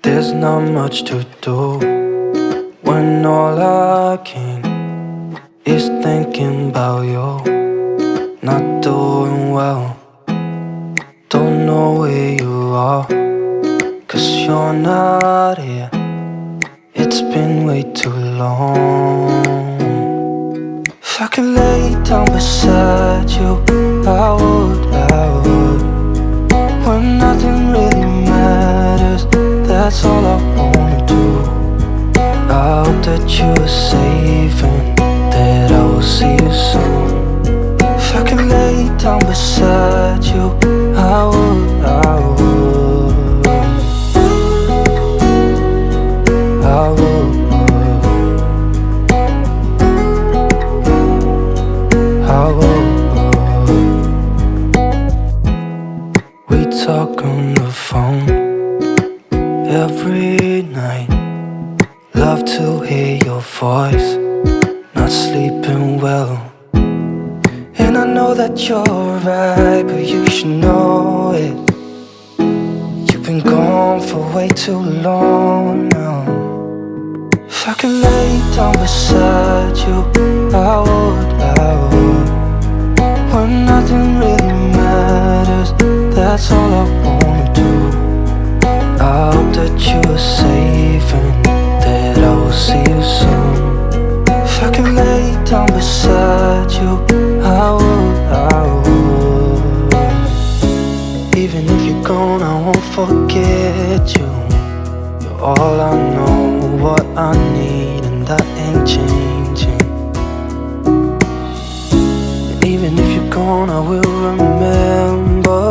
There's not much to do when all I can is thinking about you. Not doing well, don't know where you are, 'cause you're not here. It's been way too long. If I could lay down beside you, I would. When nothing really matters, that's all I wanna do. I hope that you are safe and that I will see you soon. If I could lay down beside you, I would. I would. We talk on the phone every night. Love to hear your voice. Not sleeping well, and I know that you're right, but you should know it. You've been gone for way too long now. If I could lay down beside you, I would. When nothing really matters, that's all I wanna do. I hope that you are safe and that I will see you soon. If I could lay down beside you, I would. Even if you're gone, I won't forget you. You're all I know, what I need, and that ain't changing. And even if you're gone, I will remember.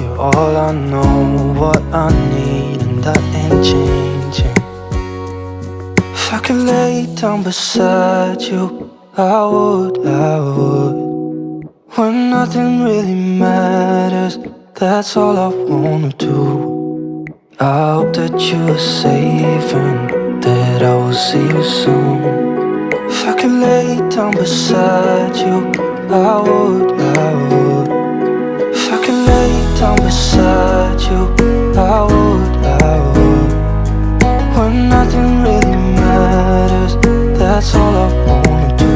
You're all I know, what I need, and that ain't changing. If I could lay down beside you, I would. When nothing really matters, that's all I wanna do. I hope that you are safe and that I will see you soon. If I could lay down beside you, I would. If I could lay down beside you, I would. When nothing really matters, that's all I wanna do.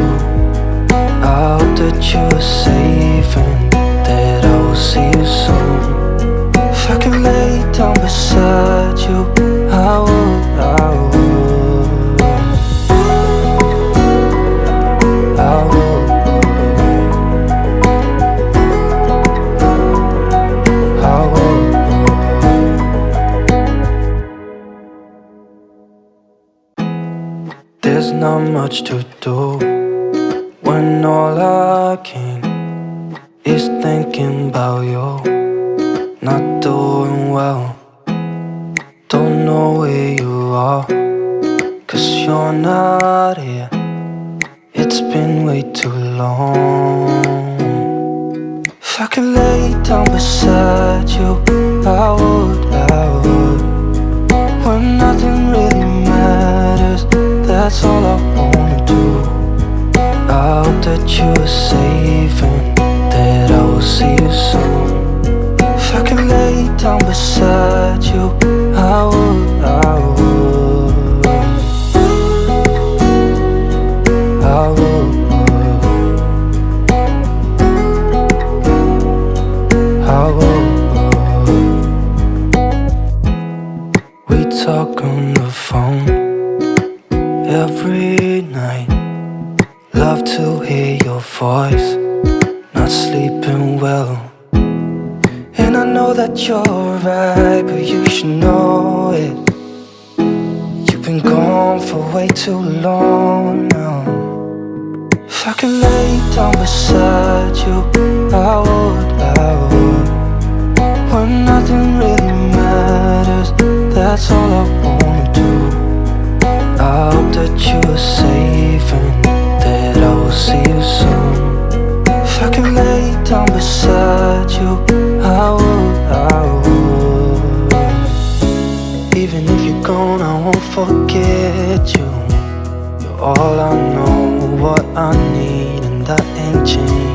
I hope that you are safe and that I will see you soon. If I could lay down beside you, I would. I would. There's not much to do when all I can is thinking about you. Not doing well, don't know where you are, 'cause you're not here. It's been way too long. If I could lay down beside you, I would. When nothing really matters, that's all I wanna do. I hope that you are safe and that I will see you soon. If I could lay down beside you, I would. We talk on the phone every night. Love to hear your voice. Not sleeping well, and I know that you're right, but you should know it. You've been gone for way too long now. If I could lay down beside you, I would. When nothing really matters, that's all I wanna do. I hope that you are safe and that I will see you soon. If I could lay down beside you, I would. Even if you're gone, I won't forget you. You're all I know, what I need, and that ain't changing.